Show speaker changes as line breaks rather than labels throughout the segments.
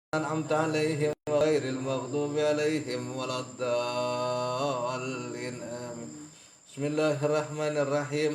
أنعمت عليهم غير المغضوب عليهم ولا الضالين آمين. بسم الله الرحمن الرحيم.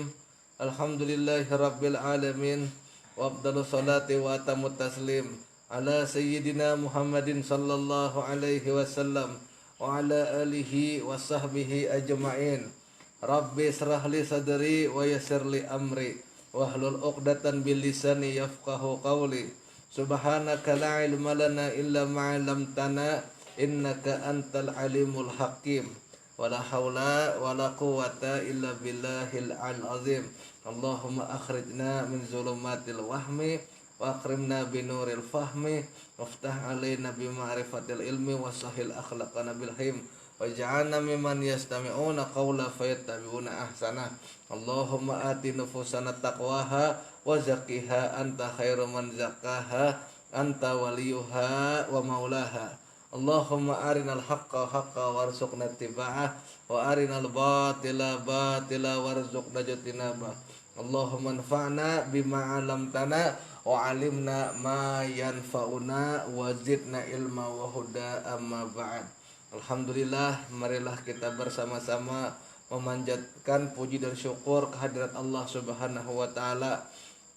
الحمد لله رب العالمين وأفضل الصلاة وأتم التسليم على سيدنا محمد صلى الله عليه وسلم وعلى آله وصحبه أجمعين. Rabbi israh li sadri wa yassir li amri wahlul 'uqdatan bil lisani yafqahu qawli. Subhanaka la ilma lana illa ma 'allamtana innaka antal alimul hakim. Wala haula wala quwwata illa billahil azim. Allahumma akhrijna min zulumatil wahmi wa akrimna binuril fahmi waftah alaina bi ma'rifatil ilmi wa sahil akhlaqana bil him waj'alna mimman yastami'una qawla fayattabi'una ahsana. Allahumma ati nufusana taqwaha wa zakkiha anta khairu man zakkaha anta waliyuha wa maulaha. Allahumma arinal haqqa haqqa warzuqna ittiba'ah wa arinal batila batila warzuqna ijtinabah. Allahumma anfa'na bima 'allamtana wa 'allimna ma yanfa'una wa zidna ilma wa huda amma ba'd. Alhamdulillah, marilah kita bersama-sama memanjatkan puji dan syukur kehadirat Allah Subhanahu wa taala,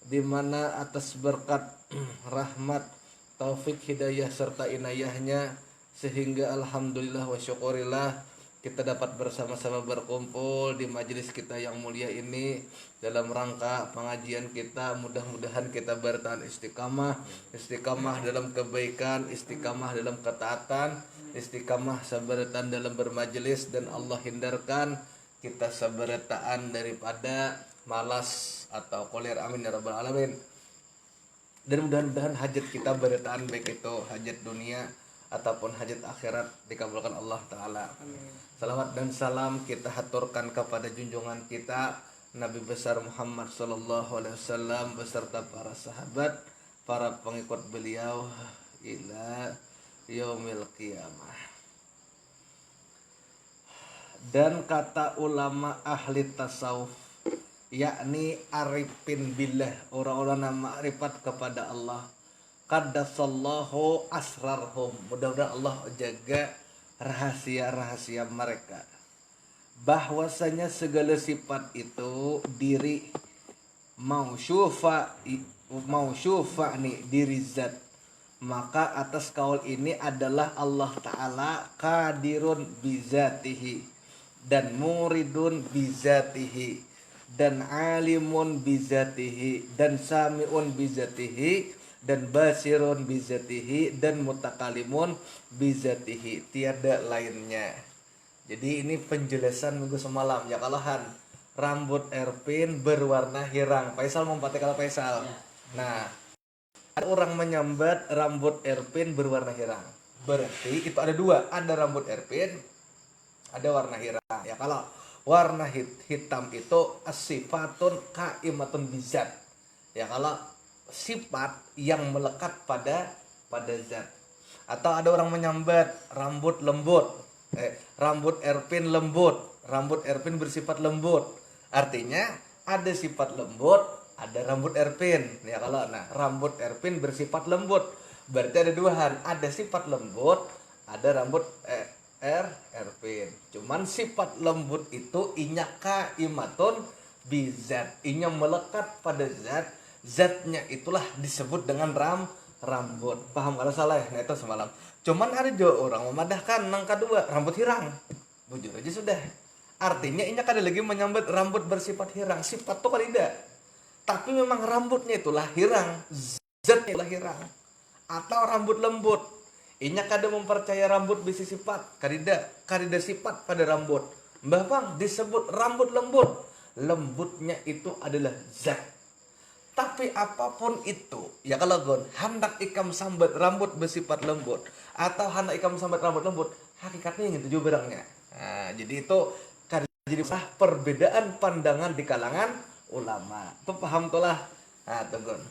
di mana atas berkat rahmat, taufik, hidayah serta inayahnya sehingga alhamdulillah wa syukurillah kita dapat bersama-sama berkumpul di majelis kita yang mulia ini dalam rangka pengajian kita. Mudah-mudahan kita bertahan istiqamah dalam kebaikan, istiqamah dalam ketaatan, istiqamah sabaratan dalam bermajelis, dan Allah hindarkan kita sabarataan daripada malas atau koler, amin ya rabbal alamin. Dan mudah-mudahan hajat kita berataan, baik itu hajat dunia ataupun hajat akhirat, dikabulkan Allah Ta'ala. Salawat dan salam kita haturkan kepada junjungan kita Nabi besar Muhammad Sallallahu Alaihi Wasallam beserta para sahabat, para pengikut beliau ila yaumil qiyamah. Dan kata ulama ahli tasawuf, yakni arifin billah, orang-orang yang ma'rifat kepada Allah, qaddasallahu asrarhum, mudah-mudahan Allah jaga rahasia-rahasia mereka, bahwasanya segala sifat itu diri mausyufa nih, diri zat. Maka atas kaul ini adalah Allah Ta'ala qadirun bizatihi, dan muridun bizatihi, dan alimun bizatihi, dan sami'un bizatihi, dan basirun bizatihi, dan mutakalimun bizatihi, tiada lainnya. Jadi ini penjelasan minggu semalam ya kalahan. Rambut Erpin berwarna hirang. Faisal memperhatikan kalau Faisal. Nah, ada orang menyambat rambut Erpin berwarna hirang. Berarti itu ada dua, ada rambut Erpin, ada warna hirang. Ya kalau warna hitam itu as-sifatun qaimatun bizat. Ya kalau sifat yang melekat pada zat. Atau ada orang menyambat rambut lembut, rambut Erpin lembut, rambut Erpin bersifat lembut. Artinya ada sifat lembut, ada rambut Erpin. Ya kalau rambut Erpin bersifat lembut, berarti ada dua hal, ada sifat lembut, ada rambut Erpin. Cuman sifat lembut itu inya qaimatun bizat, inya melekat pada zat. Zatnya itulah disebut dengan rambut. Paham kalau salah ya? Nah itu semalam. Cuman ada juga orang memadahkan nang kedua rambut hirang. Bujur aja sudah. Artinya ini kada lagi menyambut rambut bersifat hirang. Sifat tuh tidak. Tapi memang rambutnya itulah hirang. Zatnya itulah hirang. Atau rambut lembut. Ini kada mempercaya rambut bisa sifat. Kada sifat pada rambut. Mbah Bang disebut rambut lembut. Lembutnya itu adalah zat. Tapi apapun itu, ya kalau gon hendak ikam sambat rambut bersifat lembut atau hendak ikam sambat rambut lembut, hakikatnya yang itu juga barangnya. Nah, jadi itu jadi perbedaan pandangan di kalangan ulama. Itu paham tuh lah. Nah, tuh gon.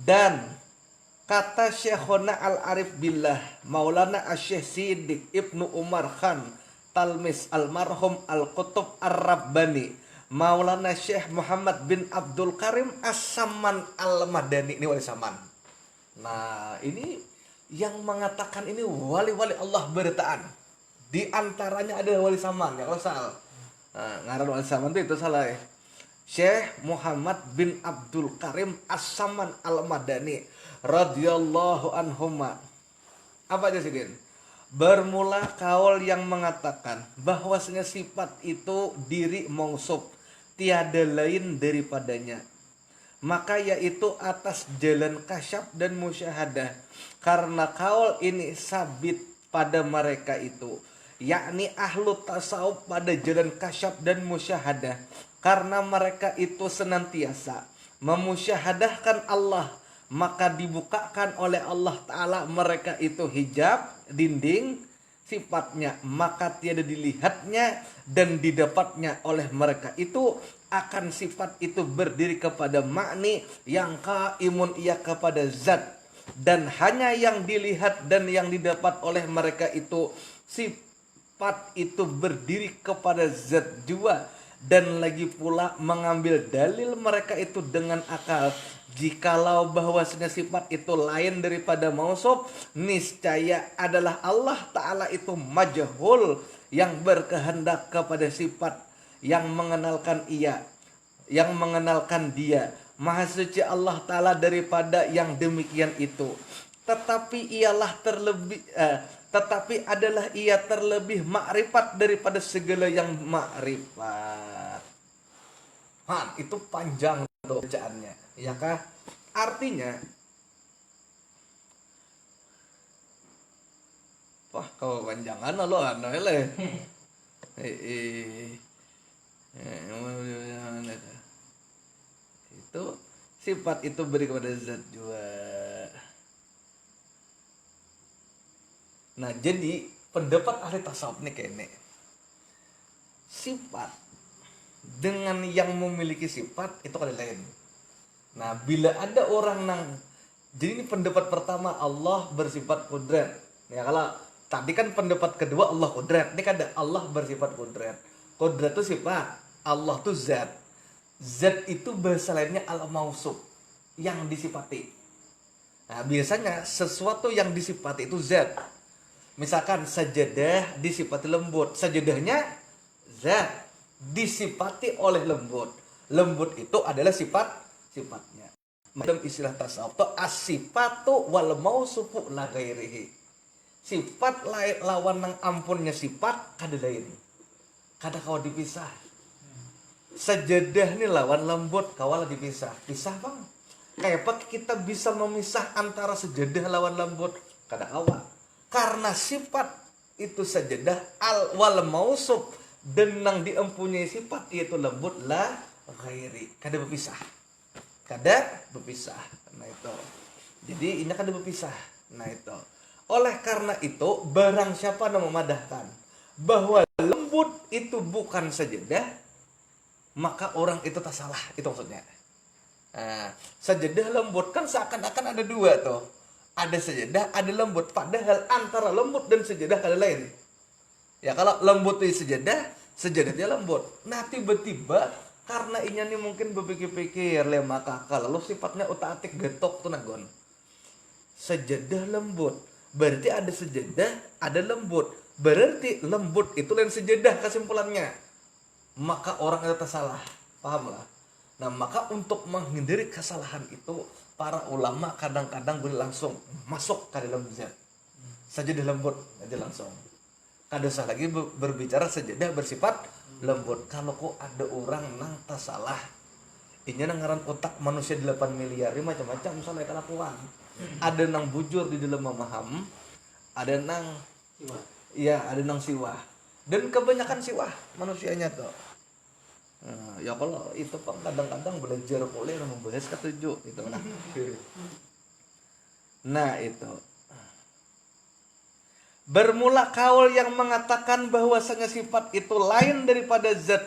Dan kata Syekhona Al-Arif Billah Maulana Asy-Syaikh Siddiq Ibnu Umar Khan Talmis Almarhum Al-Qutub Ar-Rabbani Maulana Syekh Muhammad bin Abdul Karim As-Saman Al-Madani, ini wali Saman. Nah, ini yang mengatakan ini wali-wali Allah bertaan. Di antaranya ada wali Saman ya kalau salah. Nah, ngaran wali Saman itu salah ya. Syekh Muhammad bin Abdul Karim As-Saman Al-Madani radhiyallahu anhuma. Apa aja sih, Din? Bermula kaul yang mengatakan bahwasanya sifat itu diri mausuf, tiada lain daripadanya. Maka yaitu atas jalan kasyaf dan musyahadah. Karena kaul ini sabit pada mereka itu, yakni ahlu tasawuf pada jalan kasyaf dan musyahadah. Karena mereka itu senantiasa memusyahadahkan Allah, maka dibukakan oleh Allah Ta'ala mereka itu hijab, dinding sifatnya, maka tiada dilihatnya dan didapatnya oleh mereka itu akan sifat itu berdiri kepada makni yang kaimun ia kepada zat, dan hanya yang dilihat dan yang didapat oleh mereka itu sifat itu berdiri kepada zat jua. Dan lagi pula mengambil dalil mereka itu dengan akal, jikalau bahwasanya sifat itu lain daripada mausuf, niscaya adalah Allah Ta'ala itu majhul, yang berkehendak kepada sifat, yang mengenalkan ia, yang mengenalkan dia. Maha suci Allah Ta'ala daripada yang demikian itu. Tetapi adalah ia terlebih makrifat daripada segala yang makrifat. Itu panjang tuh bacaannya, ya kah? Artinya, wah kau panjangan lo aneh. Itu sifat itu beri kepada zat juga. Nah, jadi pendapat ahli tasawuf nih kayaknya sifat dengan yang memiliki sifat itu ada lain. Nah, bila ada orang jadi ini pendapat pertama, Allah bersifat kudrat. Ya, kalau tadi kan pendapat kedua Allah kudrat, ini kan ada Allah bersifat kudrat. Kudrat itu sifat, Allah itu zat. Zat itu bahasa lainnya al-mausuf, yang disifati. Nah, biasanya sesuatu yang disifati itu zat. Misalkan sajadah disifati lembut, sajadahnya zat, disifati oleh lembut. Lembut itu adalah sifatnya. Dalam istilah tasawuf itu as-sifatu wal mausufu la ghairihi. Sifat lawan nang ampunnya sifat kada lain. Kada kau dipisah. Sajadah ini lawan lembut kawala dipisah. Pisah bang. Kayak apa kita bisa memisah antara sajadah lawan lembut? Kada kawa. Karena sifat itu sajadah al wal mausuf, dan nang diempunyai sifat yaitu lembut la ghairi. Kada berpisah. Nah itu. Jadi ini kada berpisah. Nah itu. Oleh karena itu barang siapa yang memadahkan bahwa lembut itu bukan sajadah, maka orang itu tak salah. Itu maksudnya. Nah, sajadah lembut kan seakan-akan ada dua tuh. Ada sajadah, ada lembut. Padahal antara lembut dan sajadah ada lain. Ya kalau lembut itu sajadah dia lembut. Nah tiba-tiba karena inya nih mungkin berpikir-pikir lemah kakak, lalu sifatnya utak-atik getok tuh nagon. Sajadah lembut. Berarti ada sajadah, ada lembut. Berarti lembut itu lain sajadah kesimpulannya. Maka orang itu salah. Pahamlah. Nah maka untuk menghindari kesalahan itu, para ulama kadang-kadang boleh langsung masuk ke dalam zat. Sajadah lembut aja langsung. Kada usah lagi berbicara sajadah bersifat lembut. Kalau kok ada orang nang tak salah, ini ngaran otak manusia 8 miliar, macam-macam misalnya kelakuan. Ada nang bujur di dalam memaham, ada nang ada nang siwah. Dan kebanyakan siwah manusianya tuh. Nah, ya kalau itu pak kadang-kadang belajar boleh membahas ketujuh itu nah. Nah itu. Bermula kaul yang mengatakan bahwasanya sifat itu lain daripada zat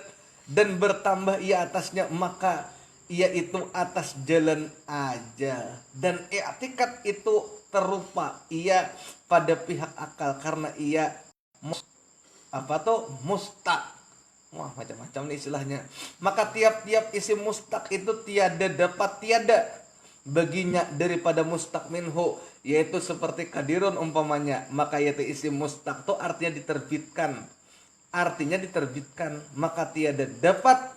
dan bertambah ia atasnya, maka ia itu atas jalan aja, dan i'tikad itu terupa ia pada pihak akal karena ia mustaq. Wah macam-macam nih istilahnya. Maka tiap-tiap isim mustaq itu tiada dapat tiada baginya daripada mustaq minhu, yaitu seperti kadirun umpamanya, maka yaitu isim mustaq itu artinya diterbitkan, maka tiada dapat,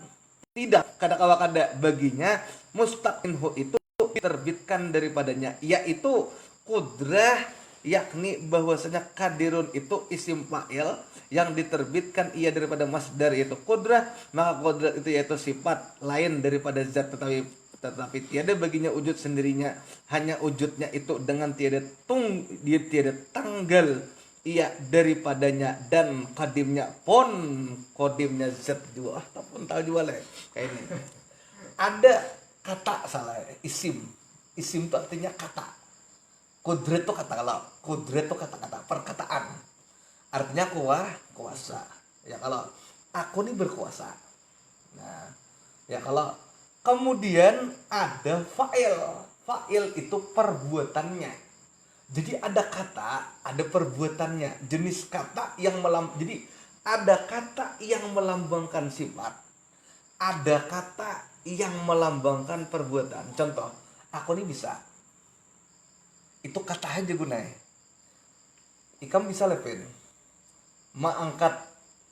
tidak kada kawa kada baginya mustaq minhu itu diterbitkan daripadanya, yaitu kudrah, yakni bahwasanya kadirun itu isim fa'il yang diterbitkan ia daripada masdar yaitu kudrah, maka kudrah itu yaitu sifat lain daripada zat, tetapi tiada baginya wujud sendirinya, hanya wujudnya itu dengan tiada tanggal ia daripadanya, dan kodimnya pun kodimnya zat juga ataupun tahu juga lah kayak ini. Ada kata salah, isim itu artinya kata, kudret itu kata, kalau kudret itu kata-kata perkataan, artinya kuasa ya, kalau aku nih berkuasa. Nah ya, kalau kemudian ada fa'il itu perbuatannya. Jadi ada kata, ada perbuatannya, jenis kata yang jadi ada kata yang melambangkan sifat, ada kata yang melambangkan perbuatan. Contoh, aku nih bisa, itu kata aja gunanya. Ikam bisa lepin, mengangkat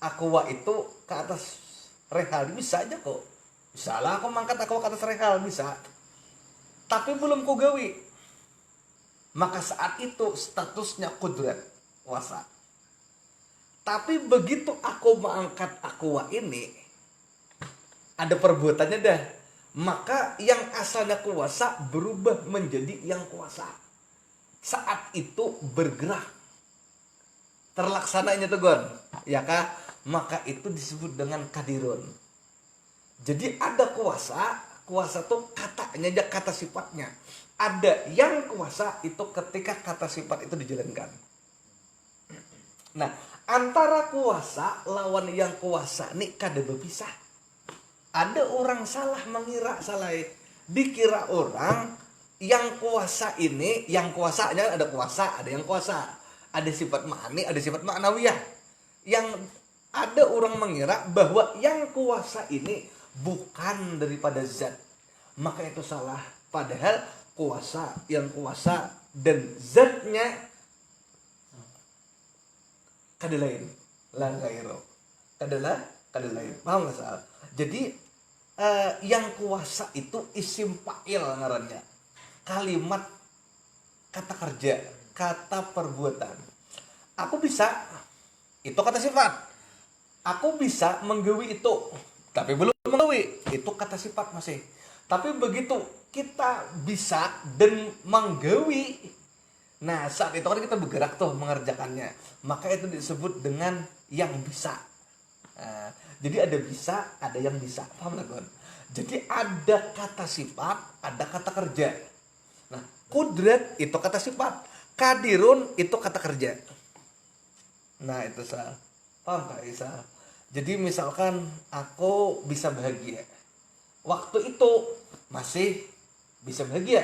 aqua itu ke atas rehal, bisa aja kok. Bisa lah aku mengangkat aqua ke atas rehal, bisa. Tapi belum ku gawi, maka saat itu statusnya kudrat, kuasa. Tapi begitu aku mengangkat aqua ini, ada perbuatannya dah, maka yang asalnya kuasa berubah menjadi yang kuasa. Saat itu bergerak, terlaksananya tuh gon, ya kah? Maka itu disebut dengan kadirun. Jadi ada kuasa tuh katanya aja, kata sifatnya. Ada yang kuasa itu ketika kata sifat itu dijalankan. Nah, antara kuasa lawan yang kuasa nih kada berpisah. Ada orang salah mengira salah, dikira orang yang kuasa ini, yang kuasanya ada kuasa, ada yang kuasa, ada sifat ma'ani, ada sifat ma'nawiyah. Yang ada orang mengira bahwa yang kuasa ini bukan daripada zat, maka itu salah. Padahal kuasa, yang kuasa dan zatnya kada lain, la ghairu, kada lain. Paham nggak salah? Jadi yang kuasa itu isim fa'il ngarannya, kalimat kata kerja, kata perbuatan. Aku bisa, itu kata sifat. Aku bisa menggawi itu, tapi belum menggawi, itu kata sifat masih. Tapi begitu kita bisa dan menggawi, nah saat itu kan kita bergerak tuh mengerjakannya, maka itu disebut dengan yang bisa. Nah, jadi ada bisa, ada yang bisa, paham nggak kon? Jadi ada kata sifat, ada kata kerja. Nah, kudrat itu kata sifat, kadirun itu kata kerja. Nah itu salah, paham nggak Isa? Jadi misalkan aku bisa bahagia, waktu itu masih bisa bahagia,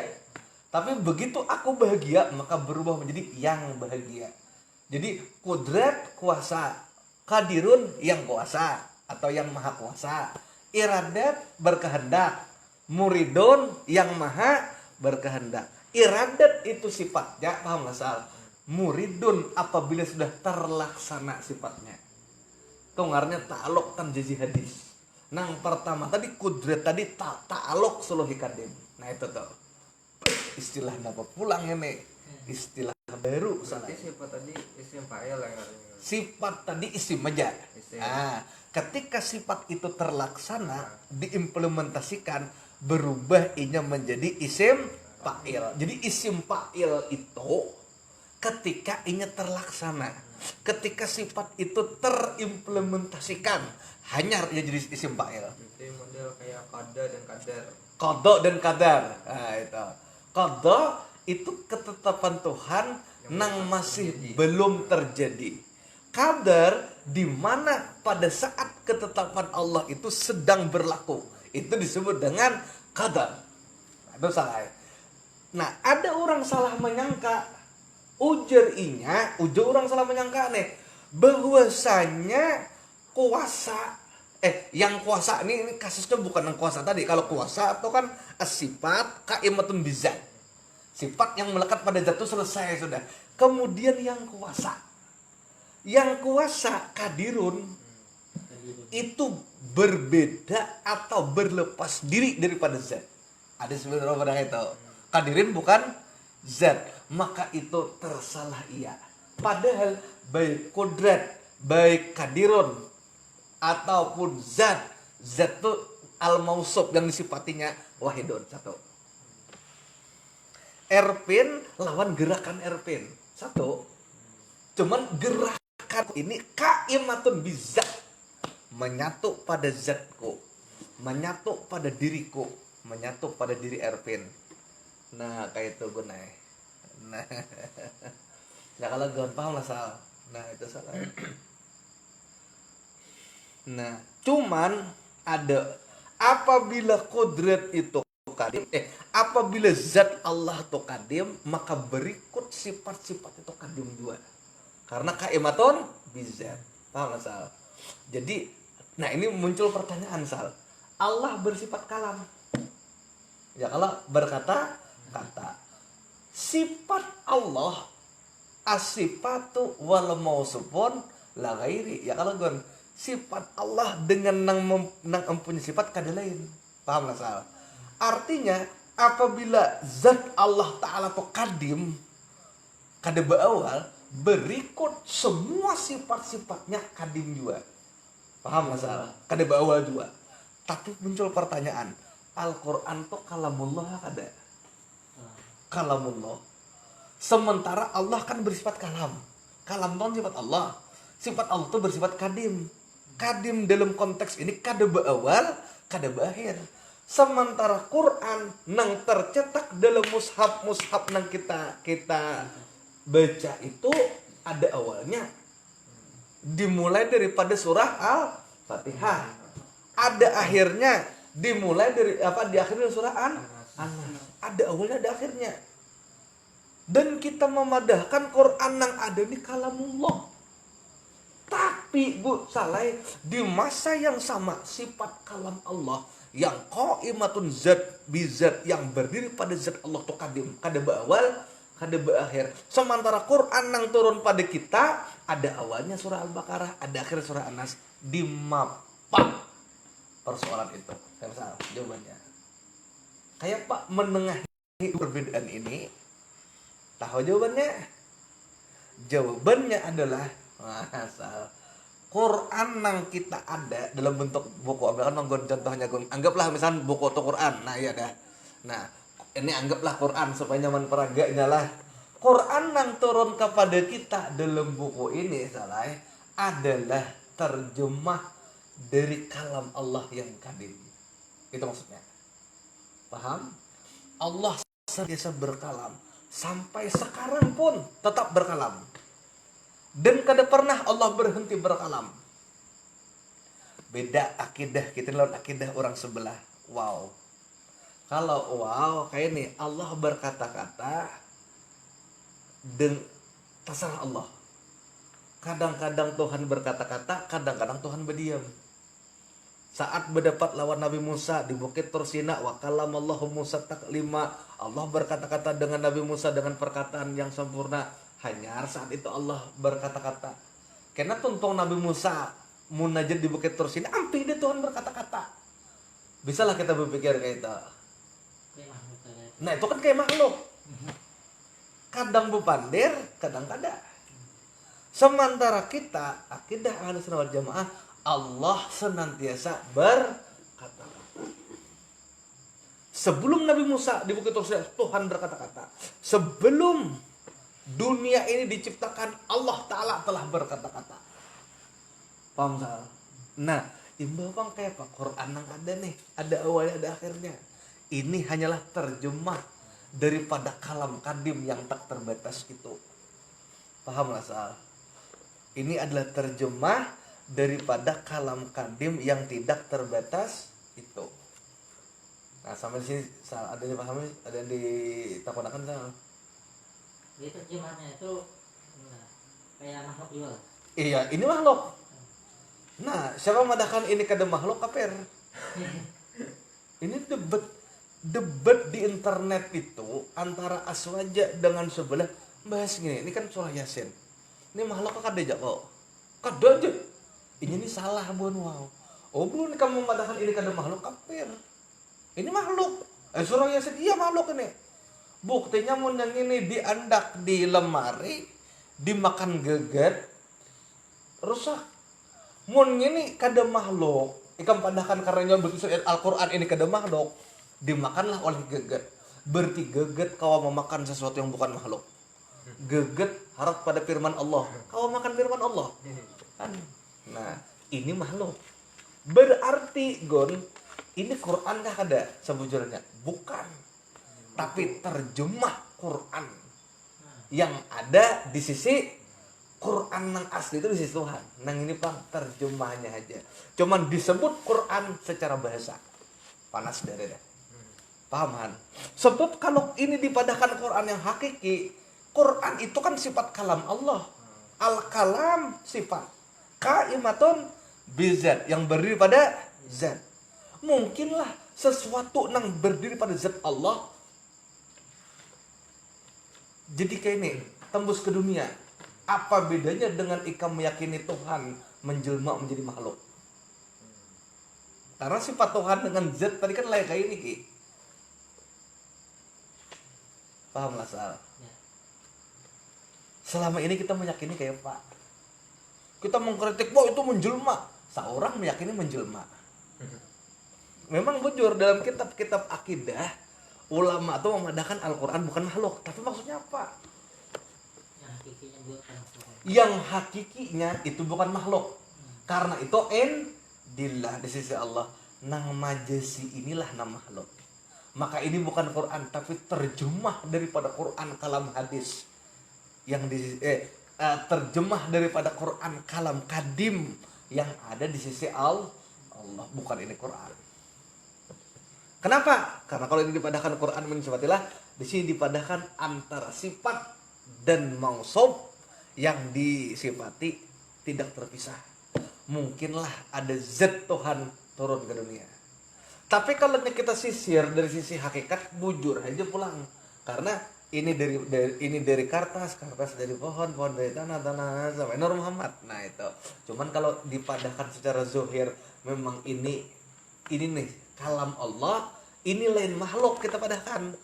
tapi begitu aku bahagia maka berubah menjadi yang bahagia. Jadi kudrat kuasa, kadirun yang kuasa atau yang maha kuasa, iradat berkehendak, muridun yang maha berkehendak. Iradat itu sifatnya, paham nggak salah? Muridun apabila sudah terlaksana sifatnya, tungarnya ta'aluk tan jazi hadis. Nang pertama tadi kudrat tadi ta'aluk suluhi kadim. Nah itu tuh istilah apa pulang ini, istilah baru.
Sifat tadi isim fa'il yang artinya.
Sifat tadi isim aja. Nah, ketika sifat itu terlaksana, diimplementasikan, berubah inya menjadi isim fa'il. Jadi isim fa'il itu ketika inya terlaksana, ketika sifat itu terimplementasikan, hanya jadi isim fa'il.
Itu model kayak qada dan qadar.
Qada dan qadar. Nah, itu. Qada itu ketetapan Tuhan yang masih belum terjadi. Qadar di mana pada saat ketetapan Allah itu sedang berlaku. Itu disebut dengan qadar. Itu salah. Nah, ada orang salah menyangka, ujar orang salah menyangka nih, bahwasanya kuasa Yang kuasa ini kasusnya bukan yang kuasa tadi. Kalau kuasa itu kan sifat qaimatun bizat. Sifat yang melekat pada zat itu selesai sudah. Kemudian yang kuasa. Yang kuasa kadirun itu berbeda atau berlepas diri daripada zat. Ada sebenarnya itu. Kadirin bukan zat, maka itu tersalah ia. Padahal baik kodrat, baik kadirun ataupun zat itu al-mausuf yang disifatinya wahidun satu. Erpin lawan gerakan Erpin satu. Cuman gerakan ini qaimatun bizat, menyatu pada zatku, menyatu pada diriku, menyatu pada diri Erpin. Nah kayak itu gue naik. Nah ya kalau gue paham lah salah. Nah itu salah. Nah cuman ada apabila kodrat itu kadim, apabila zat Allah itu kadim, maka berikut sifat-sifat itu kadim juga. Karena qaimatun bizat. Paham lah Sal? Jadi, nah ini muncul pertanyaan Sal. Allah bersifat kalam. Ya kalau berkata kata. Sifat Allah as-sifatu wal mausufun la ghairi. Ya kalau gon sifat Allah dengan nang mempunyai sifat kada lain. Paham lah Sal? Artinya apabila zat Allah Ta'ala itu kadim, kada berawal, berikut semua sifat-sifatnya kadim juga. Paham masalah? Kada berawal juga. Tapi muncul pertanyaan, Al-Quran itu kalamullah kada? Kalamullah. Sementara Allah kan bersifat kalam. Kalam itu sifat Allah. Sifat Allah itu bersifat kadim. Kadim dalam konteks ini kada berawal, kada berakhir. Sementara Quran nang tercetak dalam mushaf nang kita baca itu ada awalnya. Dimulai daripada surah Al-Fatihah. Ada akhirnya, dimulai dari di akhirnya surah An-Nas. Ada awalnya, ada akhirnya. Dan kita memadahkan Quran nang ada ini kalamullah. Tapi Bu Saleh, di masa yang sama sifat kalam Allah yang qaimatun zat bizat, yang berdiri pada zat Allah tu kadim, kada berawal, kada berakhir. Sementara Quran nang turun pada kita ada awalnya surah Al-Baqarah, ada akhir surah An-Nas. Di mapa persoalan itu. Kan salah jawabannya. Kayak Pak menengahi perbedaan ini. Tahu jawabannya? Jawabannya adalah asal Quran nang kita ada dalam bentuk buku. Ambilkan nonggon contohnya, anggaplah misalnya buku atau Quran. Nah iya dah. Nah ini anggaplah Quran supaya nyaman peragaknya lah. Quran nang turun kepada kita dalam buku ini salah adalah terjemah dari kalam Allah yang kadim. Itu maksudnya. Paham? Allah senantiasa berkalam. Sampai sekarang pun tetap berkalam. Dan kada pernah Allah berhenti berkalam. Beda akidah kita lawan akidah orang sebelah. Wow. Kalau wow kayak nih, Allah berkata-kata dan terserah Allah. Kadang-kadang Tuhan berkata-kata, kadang-kadang Tuhan berdiam. Saat berdebat lawan Nabi Musa di Bukit Tursina, wa kalamallahu Musa taklima, Allah berkata-kata dengan Nabi Musa dengan perkataan yang sempurna. Hanya saat itu Allah berkata-kata. Karena tuntung Nabi Musa munajat di Bukit Tursina, ampi dia Tuhan berkata-kata. Bisalah kita berpikir kayak itu. Nah itu kan kayak makhluk. Kadang bupandir, kadang kada. Sementara kita akidah Ahlussunnah wal Jamaah, Allah senantiasa berkata-kata. Sebelum Nabi Musa di Bukit Tursina, Tuhan berkata-kata. Sebelum dunia ini diciptakan, Allah Ta'ala telah berkata-kata. Paham salah? Nah, imbau bang kayak apa? Quran yang ada nih, ada awalnya, ada akhirnya. Ini hanyalah terjemah daripada kalam kadim yang tak terbatas itu. Paham lah salah? Ini adalah terjemah daripada kalam kadim yang tidak terbatas itu. Nah, sampai sini salah, ada yang dipahami, ada yang ditakunakan salah.
Jadi terjemahnya itu kayak makhluk juga.
Iya, ini makhluk. Nah, siapa madahkan ini kada makhluk kafir. Ini debat di internet itu antara Aswaja dengan sebelah bahas gini. Ini kan surah Yasin. Ini makhluk kada aja kok. Kada aja. Ini salah buan wow. Oh buan kamu madahkan ini kada makhluk kafir. Ini makhluk. Surah Yasin iya makhluk ini. Buktinya mun yang ini diandak di lemari, dimakan geget, rusak. Mun ini kada makhluk, ikam padahkan karena begitu Al-Quran ini kada makhluk, dimakanlah oleh geget. Berarti geget kau memakan sesuatu yang bukan makhluk. Geget harap pada firman Allah. Kau makan firman Allah. Kan? Nah, ini makhluk. Berarti Gon, ini Quran dah kada sebujurnya? Bukan. Tapi terjemah Quran yang ada di sisi Quran yang asli itu di sisi Tuhan. Nang ini Bang terjemahnya aja. Cuman disebut Quran secara bahasa. Panas dari dah. Paham kan? Sebab kalau ini dipadahkan Quran yang hakiki, Quran itu kan sifat kalam Allah. Al-kalam sifat kaimatun bizat yang berdiri pada zat. Mungkinlah sesuatu yang berdiri pada zat Allah jadi kayak ini, tembus ke dunia. Apa bedanya dengan ikam meyakini Tuhan menjelma menjadi makhluk? Karena sifat Tuhan dengan zat tadi kan layak kayak ini Ki. Paham lah Sal? Selama ini kita meyakini kayak Pak. Kita mengkritik, wah itu menjelma. Seorang meyakini menjelma. Memang bujur dalam kitab-kitab akidah, ulama itu memadahkan Al-Quran bukan makhluk. Tapi maksudnya apa? Yang hakikinya itu bukan makhluk. Karena itu dillah di sisi Allah. Nang majasi inilah nama makhluk. Maka ini bukan Quran tapi terjemah daripada Quran kalam hadis. Yang terjemah daripada Quran kalam kadim yang ada di sisi Allah, bukan ini Quran. Kenapa? Karena kalau ini dipadahkan Quran min sifatilah, di sini dipadahkan antara sifat dan mausuf yang disifati tidak terpisah. Mungkinlah ada zat Tuhan turun ke dunia. Tapi kalau kita sisir dari sisi hakikat, bujur aja pulang. Karena ini dari kertas dari pohon dari tanah sampai Nur Muhammad. Nah itu. Cuman kalau dipadahkan secara zuhir, memang ini nih kalam Allah, ini lain makhluk kita padahkan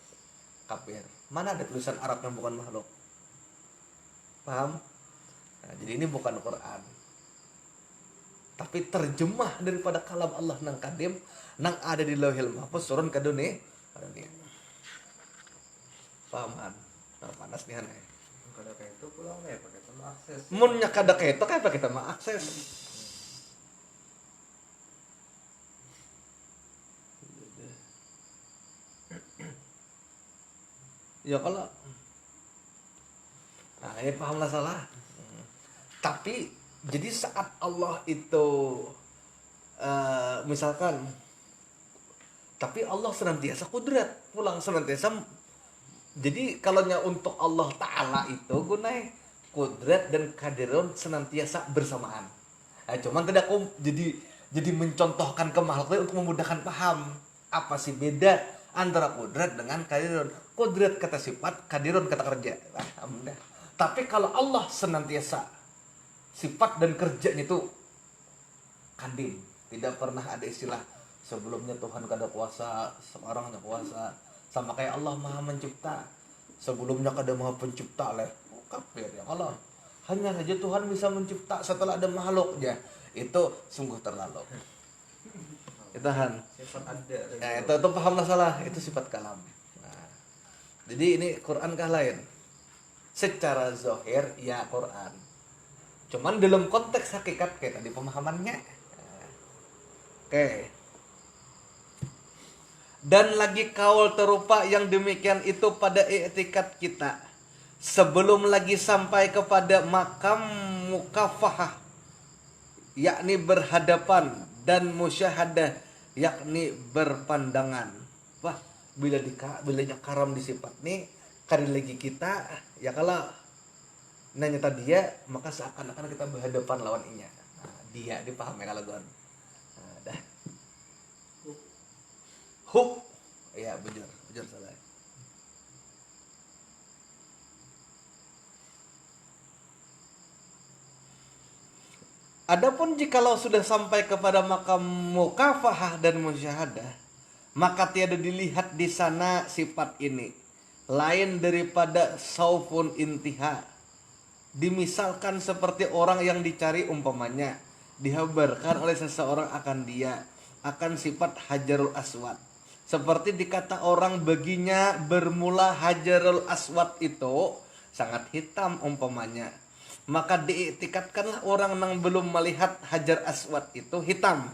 kafir. Mana ada tulisan Arab yang bukan makhluk? Paham? Nah, jadi ini bukan Quran. Tapi terjemah daripada kalam Allah nang kadim, nang ada di Lauhil Mahfuz turun ke dunia. Paham kan? Nah, panas nih aneh.
Kada kayak itu pulang ya pakai sama akses.
Munnya kada kayak itu kayak apa kita mau akses? Ya kalau nah ini pahamlah salah. Tapi jadi saat Allah itu misalkan, tapi Allah senantiasa kudrat pulang senantiasa. Jadi kalaunya untuk Allah Ta'ala itu gunai kudrat dan kadirun senantiasa bersamaan. Nah, cuman tidak jadi mencontohkan ke makhluk untuk memudahkan paham apa sih beda antara kudrat dengan kadirun. Kudrat kata sifat, kadirun kata kerja. Nah, tapi kalau Allah senantiasa sifat dan kerjanya itu kadim, tidak pernah ada istilah sebelumnya Tuhan kada kuasa, sekarang ada kuasa. Sama kayak Allah Maha Mencipta, sebelumnya kada Maha Pencipta leh. Kafir ya Allah. Hanya saja Tuhan bisa mencipta setelah ada makhluknya. Itu sungguh terlalu. Itu Han.
Sifat ada.
Ya, itu pahamlah salah, itu sifat kalam. Nah, jadi ini Quran kah lain? Secara zahir ya Quran. Cuman dalam konteks hakikat kayak tadi pemahamannya. Oke. Dan lagi kaul terupa yang demikian itu pada i'tikad kita sebelum lagi sampai kepada makam mukafahah, yakni berhadapan, dan musyahadah, yakni berpandangan. Wah, bila karam disifat nih kali lagi kita ya kalau nanya tadi ya, maka seakan-akan kita berhadapan lawan inya. Nah, dia dipahami kalau gon. Nah, dah. Hub. Iya, bujur salah. Adapun jikalau sudah sampai kepada makam mukafahah dan musyahadah, maka tiada dilihat di sana sifat ini lain daripada saufun intiha. Dimisalkan seperti orang yang dicari, umpamanya dihabarkan oleh seseorang akan dia, akan sifat Hajarul Aswad. Seperti dikata orang baginya bermula Hajarul Aswad itu sangat hitam umpamanya, maka diiktikadkanlah orang yang belum melihat Hajar Aswad itu hitam.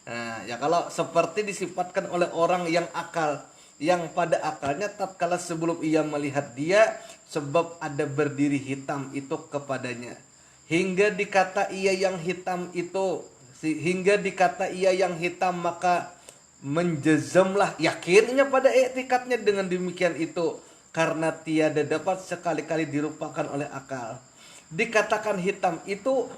Nah, ya kalau seperti disifatkan oleh orang yang akal, yang pada akalnya tatkala sebelum ia melihat dia, sebab ada berdiri hitam itu kepadanya, hingga dikata ia yang hitam itu, hingga dikata ia yang hitam, maka menjazamlah yakinnya pada iktikadnya dengan demikian itu, karena tiada dapat sekali-kali dirupakan oleh akal. Dikatakan hitam itu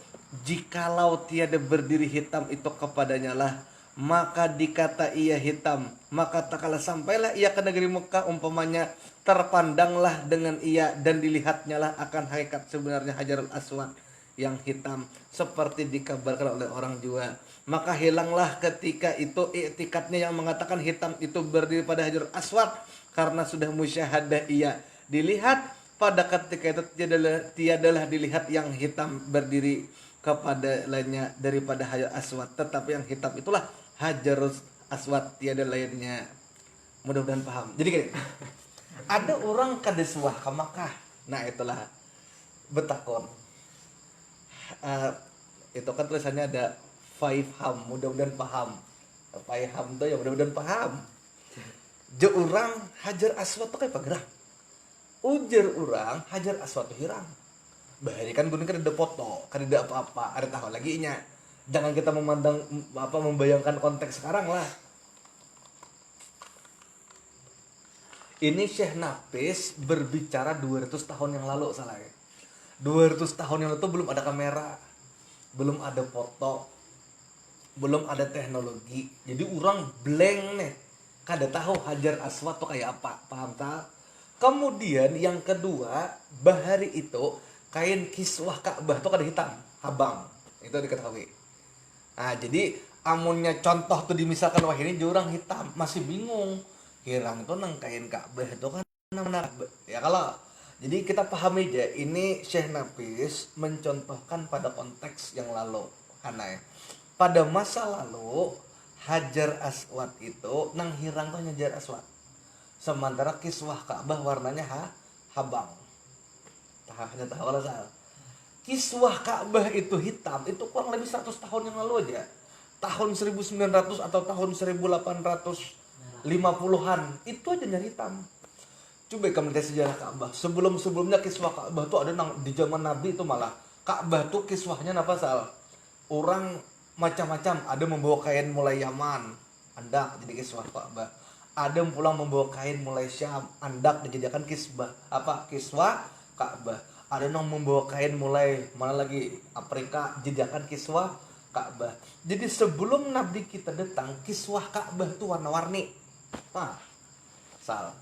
jikalau tiada berdiri hitam itu kepadanya lah, maka dikata ia hitam, maka tak kala sampailah ia ke negeri Mekah umpamanya, terpandanglah dengan ia dan dilihatnya lah akan hakikat sebenarnya Hajarul Aswad yang hitam seperti dikabarkan oleh orang jua, maka hilanglah ketika itu iktikadnya yang mengatakan hitam itu berdiri pada Hajarul Aswad, karena sudah musyahadah ia dilihat pada ketika itu tiadalah dilihat yang hitam berdiri kepada lainnya daripada Hajarul Aswad, tetapi yang hitam itulah Hajarul Aswad, tiada lainnya. Mudah-mudahan paham. Jadi gini, ada orang kadeswah ke Makkah, nah itulah betakon. Itu kan tulisannya ada Faiham, mudah-mudahan paham. Faiham tuh ya mudah-mudahan paham. Je orang Hajar Aswad tuh kayak pagerang. Ujar orang Hajar Aswad tuh hirang. Bahari kan gunung kan ada foto, kan ada apa-apa, ada tahu lagi nya. Jangan kita membayangkan konteks sekarang lah. Ini Syekh Nafis berbicara 200 tahun yang lalu salah ya. 200 tahun yang lalu tuh belum ada kamera, belum ada foto, belum ada teknologi. Jadi orang blank nih. Kada tahu Hajar Aswad tuh kayak apa, paham tak? Kemudian yang kedua, bahari itu kain kiswah Ka'bah tuh kada hitam, habang. Itu diketahui. Nah, jadi amunnya contoh tuh dimisalkan wah ini jurang hitam, masih bingung. Hirang tuh nang kain Ka'bah itu kan mana? Ya kalau jadi kita pahami aja, ini Syekh Nafis mencontohkan pada konteks yang lalu. Karena ya, pada masa lalu Hajar Aswad itu nang hirang tuh Hajar Aswad. Sementara kiswah Ka'bah warnanya habang. Hanya tahu kalau salah. Kiswah Ka'bah itu hitam, itu kurang lebih 100 tahun yang lalu aja. Tahun 1900 atau tahun 1850-an, itu aja nyari hitam. Coba kamu lihat sejarah Ka'bah. Sebelum-sebelumnya kiswah Ka'bah tuh ada di zaman Nabi itu malah. Ka'bah tuh kiswahnya apa salah? Orang macam-macam, ada membawa kain mulai Yaman, andak jadi kiswah Ka'bah. Ada pulang membawa kain mulai Syam, andak dijadikan kiswah Ka'bah. Ada yang membawa kain mulai mana lagi Afrika, jadikan kiswah Ka'bah. Jadi sebelum Nabi kita datang, kiswah Ka'bah tuh warna-warni. Nah, salah.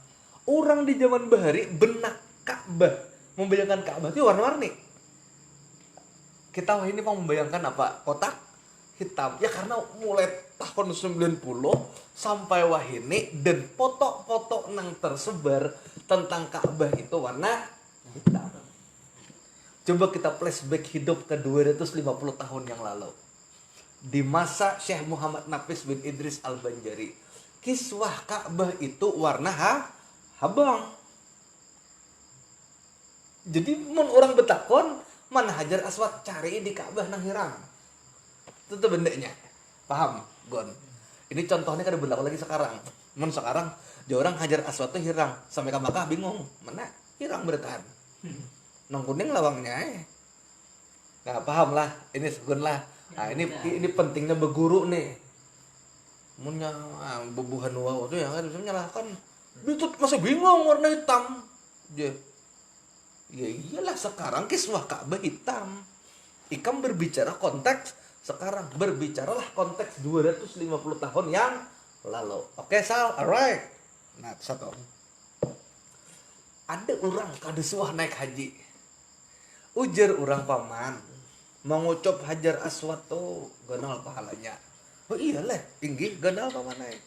Orang di zaman bahari benak Ka'bah, membayangkan Ka'bah itu warna-warni. Kita wah ini mau membayangkan apa? Kotak hitam. Ya karena mulai tahun 90 sampai wah ini dan foto-foto nang tersebar tentang Ka'bah itu warna hitam. Coba kita flashback hidup ke 250 tahun yang lalu. Di masa Syekh Muhammad Nafis bin Idris Al-Banjari, kiswah Ka'bah itu warna habang. Jadi mun orang betakon mana Hajar Aswad cari di Ka'bah nang hirang. Itu tuh bendanya. Paham, Gon? Ini contohnya kada berlaku lagi sekarang. Mun sekarang dia orang Hajar Aswad tuh hirang, sampai ke Makkah bingung, mana hirang bertahan. Nang kuning lawangnya. Nah, paham lah, ini segun lah. Nah, ini pentingnya berguru nih. Munnya bubuhan wow tuh ya kan bisa menyalahkan. Itu masih bingung warna hitam. Ya iyalah sekarang kiswah Ka'bah hitam. Ikam berbicara konteks Sekarang berbicaralah konteks 250 tahun yang lalu. Oke, Sal, alright. Nah, satu. Ada orang kada suah naik haji. Ujar orang paman, mengucap hajar aswad tuh ganal pahalanya. Oh iyalah, tinggi ganal paman naik.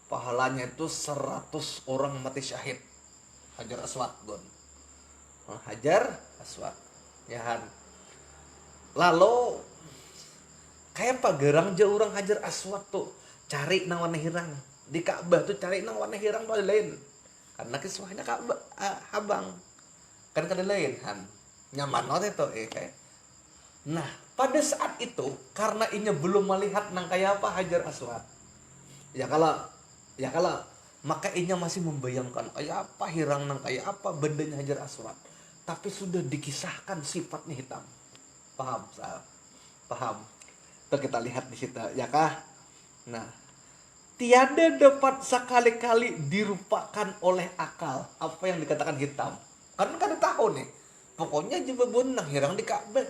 Pahalanya itu 100 orang mati syahid. Hajar aswad gon. Hajar aswad. Ya Han. Lalu kayak pagerang je orang hajar aswad tuh cari nang warna hirang di Ka'bah tuh, cari nang warna hirang tuh ada lain karena kiswahnya Ka'bah habang kan kada lain Han nyaman banget itu kayak. Nah pada saat itu karena inya belum melihat nang kayak apa hajar aswad ya kalau maka inya masih membayangkan kayak apa hirang nang kayak apa bendanya hajar aswad, tapi sudah dikisahkan sifatnya hitam. Paham Sal? Paham. Itu kita lihat di situ ya kah. Nah tiada dapat sekali-kali dirupakan oleh akal apa yang dikatakan hitam, karena kada tahu nih pokoknya jeba benang hirang di Ka'bah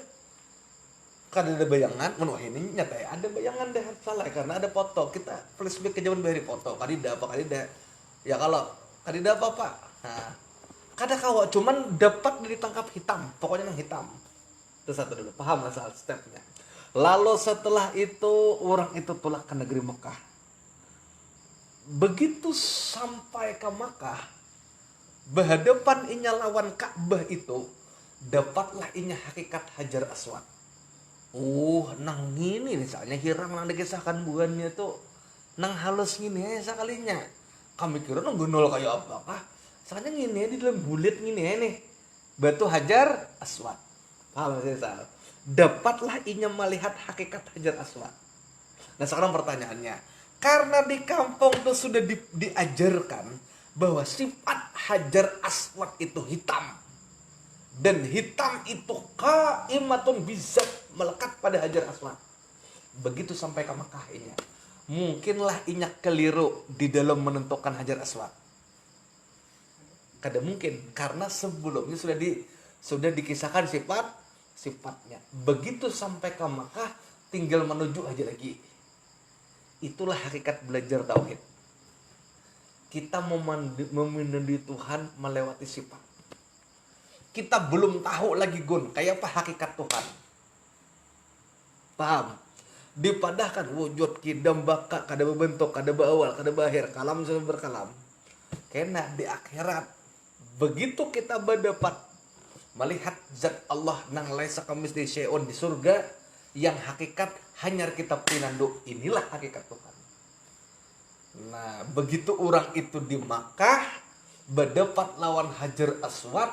kada ada bayangan. Wah ini nyata ya ada bayangan deh salah karena ada foto, kita flashback ke zaman beri foto kadida apa kadida ya kalau kadida apa. Nah kada kawa cuman dapat ditangkap hitam, pokoknya yang hitam. Itu satu dulu, paham lah soal stepnya. Lalu setelah itu orang itu tulak ke negeri Mekah. Begitu sampai ke Mekah, berhadapan inya lawan Ka'bah itu, dapatlah inya hakikat hajar aswad. Nang gini misalnya hirang nang dikisahkan buannya tuh nang halus gini ya sekalinya. Kami kira nang gunol kayak apa kah? Soalnya gini di dalam bulit gini ya nih. Batu hajar aswad. Paham sih Sal? Dapatlah inya melihat hakikat hajar aswad. Nah sekarang pertanyaannya, karena di kampung itu sudah diajarkan bahwa sifat hajar aswad itu hitam, dan hitam itu qaimatun bizat, melekat pada hajar aswad. Begitu sampai ke Mekah inya, mungkinlah inya keliru di dalam menentukan hajar aswad. Kada mungkin karena sebelumnya sudah dikisahkan sifatnya. Begitu sampai ke Makkah tinggal menuju aja lagi. Itulah hakikat belajar tauhid. Kita memenuhi Tuhan melewati sifat. Kita belum tahu lagi gun kayak apa hakikat Tuhan. Paham? Dipadahkan wujud kidam baka kada berbentuk, kada berawal, kada berakhir, kalam sudah berkalam. Kena di akhirat begitu kita berdapat melihat zat Allah nang laisa kamitslihi syai'un di surga yang hakikat hanya kita pinandu, inilah hakikat Tuhan. Nah begitu orang itu di Makkah berdapat lawan hajar aswad,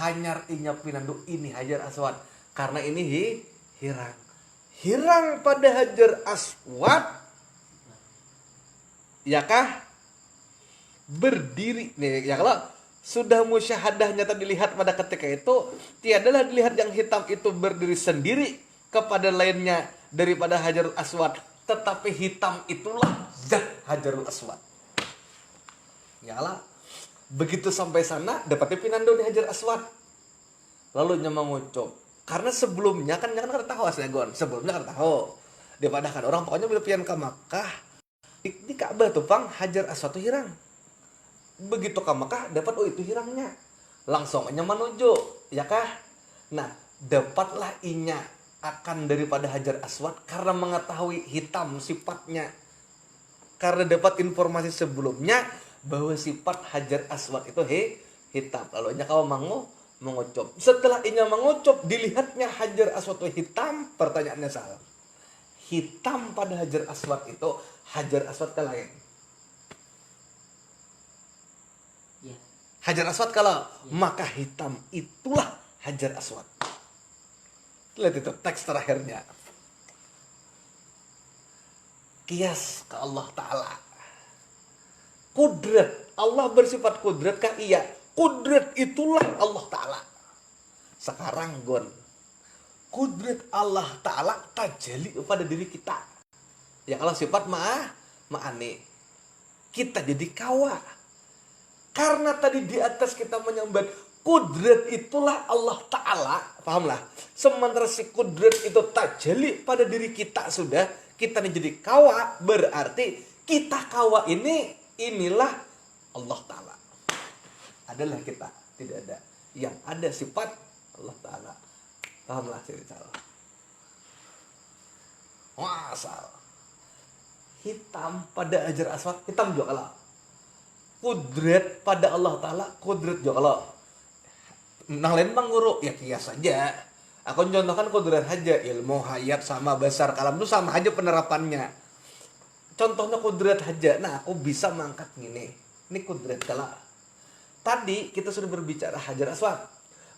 hanya inya pinandu ini hajar aswad karena ini hirang pada hajar aswad ya kah berdiri nih ya. Kalau sudah musyahadah nyata dilihat pada ketika itu, tiadalah dilihat yang hitam itu berdiri sendiri kepada lainnya daripada hajarul aswad, tetapi hitam itulah zat hajarul aswad. Yalah, begitu sampai sana dapatnya pinando di hajar aswad. Lalu nya mengucap, karena sebelumnya kan jangan kada tahu asli gon, sebelumnya kada tahu. Dipadahkan orang pokoknya bila pian ke Makkah di Ka'bah tuh pang hajar aswad tuh hirang. Begitu ke Mekah dapat itu hirangnya, langsung inya menuju ya kah. Nah dapatlah inya akan daripada hajar aswad karena mengetahui hitam sifatnya, karena dapat informasi sebelumnya bahwa sifat hajar aswad itu hitam. Lalu inya kau mengucap, setelah inya mengucap dilihatnya hajar aswad itu hitam. Pertanyaannya salah, hitam pada hajar aswad itu hajar aswad ke lain. Hajar aswad kalau maka hitam itulah hajar aswad. Lihat itu teks terakhirnya. Kias ke Allah Ta'ala. Kudrat. Allah bersifat kudrat kah? Iya. Kudrat itulah Allah Ta'ala. Sekarang gon, kudrat Allah Ta'ala tajali pada diri kita. Ya kalau sifat ma'ani, kita jadi kawa. Karena tadi di atas kita menyambat Kudrat itulah Allah Ta'ala, pahamlah. Sementara si kudrat itu tajalli pada diri kita sudah, kita ini jadi kawa, berarti kita kawa inilah Allah Ta'ala. Adalah kita, tidak ada. Yang ada sifat Allah Ta'ala. Pahamlah cerita. Masal. Hitam pada Hajar Aswad, hitam juga kalah. Kudrat pada Allah Ta'ala, kudrat juga kalah. Nang lain bang guru, ya kias saja. Aku contohkan kudrat aja, ilmu hayat sama besar kalam itu sama aja penerapannya. Contohnya kudrat aja. Nah, aku bisa mengangkat gini. Ini kudrat kalah. Tadi kita sudah berbicara Hajar Aswad.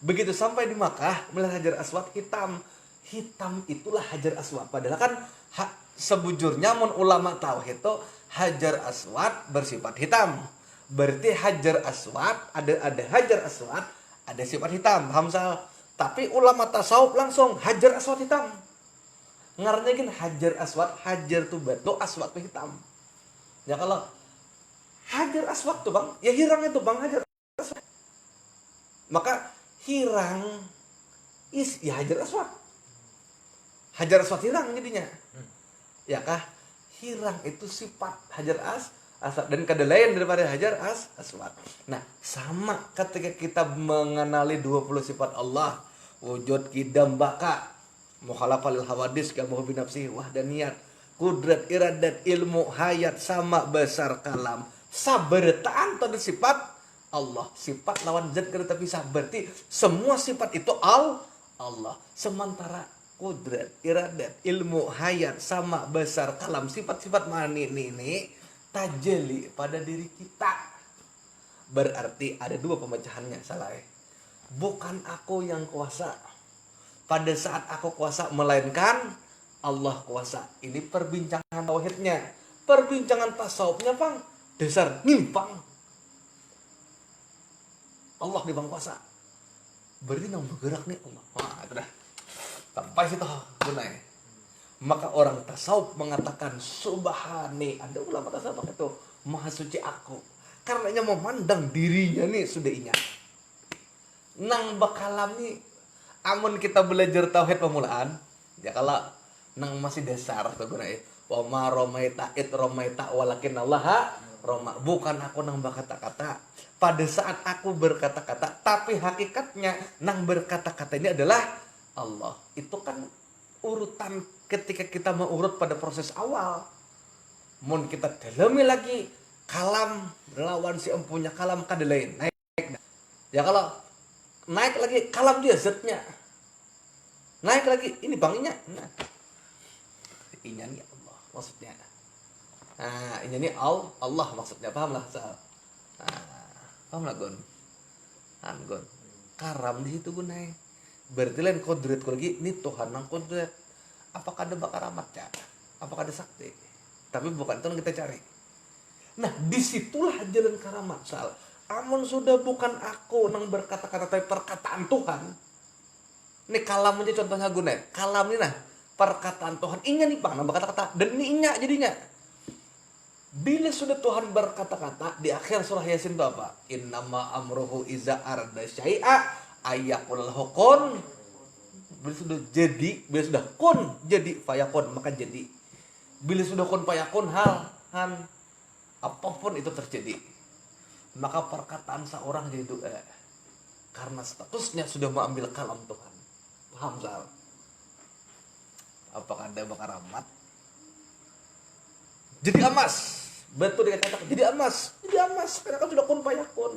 Begitu sampai di Makkah, melihat Hajar Aswad hitam. Hitam itulah Hajar Aswad. Padahal kan sebujurnya mun ulama tauhid itu Hajar Aswad bersifat hitam. Berarti Hajar Aswad ada Hajar Aswad, ada sifat hitam, Hamzah. Tapi ulama tasawuf langsung Hajar Aswad hitam. Ngaranya kan Hajar Aswad, Hajar tuh batu, Aswad tuh hitam. Ya kalau Hajar Aswad tuh bang, ya hirang itu bang Hajar Aswad. Maka hirang ya Hajar Aswad. Hajar Aswad hirang jadinya. Ya kah? Hirang itu sifat Hajar Aswad dan kada lain daripada Hajar Aswad. Nah, sama ketika kita mengenali 20 sifat Allah, wujud, qidam, baka, mukhalafal hawadis, kalmuhu binafsihi, wahdaniyat, kudrat, iradat, ilmu, hayat, sama, besar, kalam, sabertaan pada sifat Allah. Sifat lawan zat kada terpisah. Berarti semua sifat itu Allah. Sementara kudrat, iradat, ilmu, hayat, sama, besar, kalam, sifat-sifat mani ini tajalli pada diri kita. Berarti ada dua pemecahannya, salah. Bukan aku yang kuasa. Pada saat aku kuasa, melainkan Allah kuasa. Ini perbincangan tauhidnya. Perbincangan tasawufnya, Bang, dasar nyimpang. Allah di bang kuasa. Berarti nang bergerak nih Allah. Wah, itu dah. Sampai situ gunanya. Maka orang tasawuf mengatakan subhani. Ada ulama tasawuf itu maha suci aku. Karenanya memandang dirinya nih sudah ingat. Nang bakalam nih amun kita belajar tauhid pemulaan, ya kalau nang masih dasar tuh gunanya. Wa ma romaita it romaita walakin Allah roma. Bukan aku nang berkata-kata. Pada saat aku berkata-kata, tapi hakikatnya nang berkata-kata ini adalah Allah. Itu kan urutan ketika kita mengurut pada proses awal. Mun kita dalami lagi kalam lawan si empunya kalam kada lain naik. Ya kalau naik lagi kalam dia zatnya. Naik lagi ini bangnya. Nah. Inya nih Allah maksudnya. Nah, ini Allah maksudnya. Pahamlah Sal. Nah, pahamlah Gon. Gon. Karam di situ gunai. Berarti lain kodrat lagi ini Tuhan nang kodrat. Apakah ada bakaramat ya? Apakah ada sakti? Tapi bukan itu yang kita cari. Nah, disitulah jalan karamat Sal. Amun sudah bukan aku nang berkata-kata tapi perkataan Tuhan. Ini kalam aja contohnya gunai. Kalam ini nah perkataan Tuhan. Inya nih Bang nang berkata-kata dan ini inya jadinya. Bila sudah Tuhan berkata-kata di akhir surah Yasin itu apa? Innama amruhu iza arda syai'a ayakul hukun. Bila sudah jadi, bila sudah kun jadi fayakun maka jadi. Bila sudah kun fayakun hal apapun itu terjadi. Maka perkataan seorang jadi doa. Karena statusnya sudah mengambil kalam Tuhan. Paham Sal? Apakah ada bakaramat? Jadi emas. Betul dikatakan jadi emas karena kan sudah kun fayakun.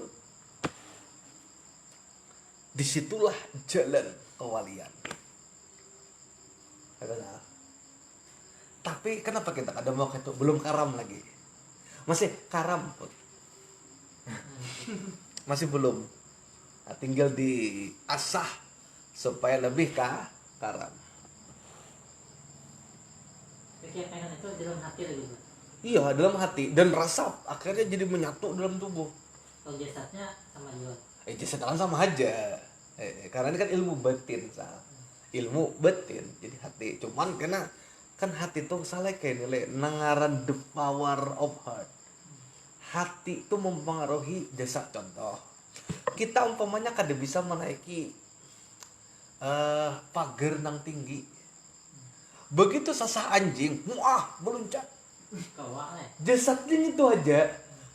Disitulah jalan kewalian. Tapi kenapa kita ada mau itu belum karam lagi? Masih karam pun. Masih belum. Nah, tinggal diasah supaya lebih karam.
Keyakinan itu dalam hati lagi.
Iya, dalam hati dan rasa akhirnya jadi menyatu dalam tubuh.
Kalau jasadnya sama juga.
Jasad kan sama aja. Karena ini kan ilmu batin, Sal. Ilmu batin jadi hati. Cuman karena kan hati tuh salah kayak nilai nangaran the power of heart. Hati itu mempengaruhi jasad contoh. Kita umpamanya kada bisa menaiki pagar nang tinggi. Begitu sasah anjing, muah meluncat.
Kawak nih.
Jasadnya itu aja.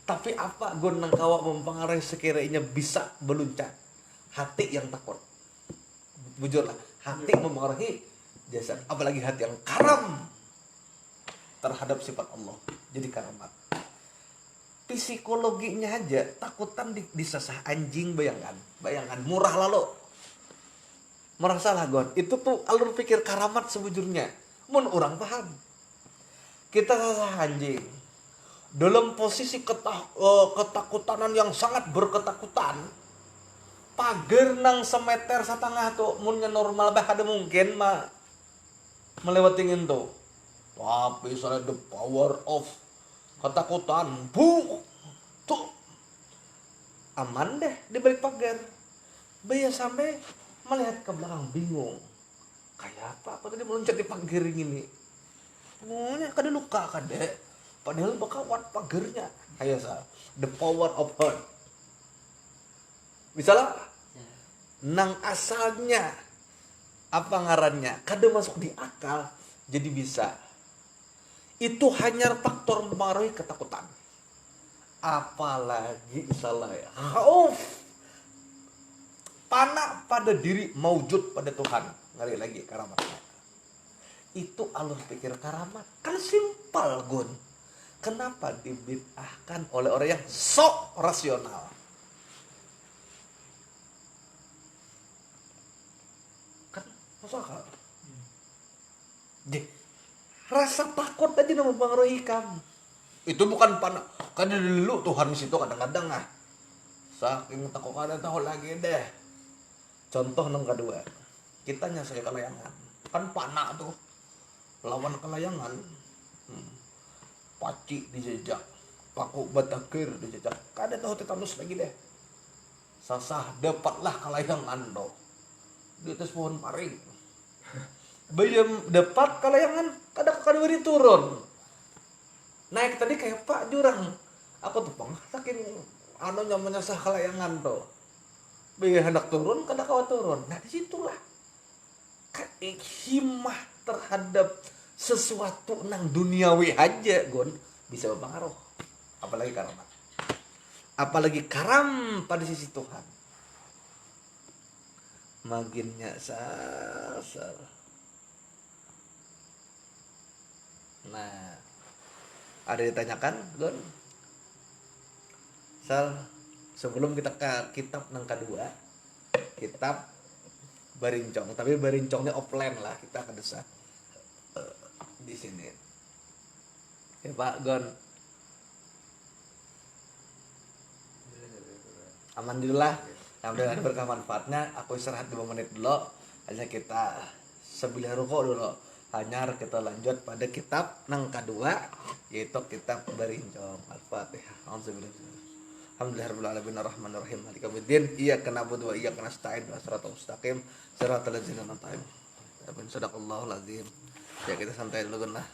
Tapi apa gon nang kawak mempengaruhi sekiranya bisa meluncat? Hati yang takut. Bujurlah, hati mempengaruhi jasad. Apalagi hati yang karam terhadap sifat Allah. Jadi karamat. Psikologinya aja takutan disasah anjing, bayangkan murah lalu. Merasa lah gon, itu tuh alur pikir karamat sebujurnya. Mun orang paham. Kita sasah anjing dalam posisi ketakutanan yang sangat berketakutan. Pagar nang semeter setengah tuh munnya normal bah ada mungkin melewati itu. Tapi saya the power of ketakutan, tuh aman deh di balik pagar. Bayar sampai melihat ke belakang bingung. Kayak apa? Aku tadi meluncat di pagar ini. Pokoknya kada luka kada. Padahal bakawat pagarnya. Kayak sa, the power of heart. Misalnya nang asalnya apa ngarannya kada masuk di akal jadi bisa. Itu hanya faktor mempengaruhi ketakutan. Apalagi salah ya. Khauf. Pana pada diri, maujud pada Tuhan. Ngari lagi karamatnya. Itu alur pikir karamat. Kan simpel gon. Kenapa dibid'ahkan oleh orang yang sok rasional? Kan masuk akal. Rasa takut aja yang mempengaruhi kamu. Itu bukan panak. Kan dulu Tuhan di situ kadang-kadang saking takut kada tahu lagi deh. Contoh yang kedua, kita nyasai kelayangan. Kan panak tuh. Lawan kelayangan. Paci dijejak. Paku batakir dijejak. Kada tahu tetanus lagi deh. Sasah dapatlah kelayangan do. Di atas pohon paring. Bayam dapat kelayangan kada beri turun. Naik tadi kayak Pak jurang. Aku tuh saking menyasah kelayangan tuh. Bayam hendak turun kada kawa turun. Nah disitulah himah terhadap sesuatu nang duniawi aja gon bisa berpengaruh. Apalagi karamat. Apalagi karam pada sisi Tuhan. Maginnya sasar. Nah, ada ditanyakan, Gon? Sebelum kita ke kitab nang kedua, kitab Barincong, tapi Barincongnya offline lah, kita akan desa di sini. Ya Pak Gon. Aman dulu lah. Alhamdulillah berkah manfaatnya. Aku istirahat 2 menit dulu. Hanya kita sebilah rukuk dulu. Hanya kita lanjut pada kitab nang kedua, yaitu kitab Barincong. Al-Fatihah. Alhamdulillahirabbil alamin arrahmanir rahim maliki yaumiddin. Iyyaka na'budu wa iyyaka nasta'in. Shiratal mustaqim. Shiratal ladzina an'amta 'alaihim. Sadaqallahul azim. Ya kita santai dulu kan lah.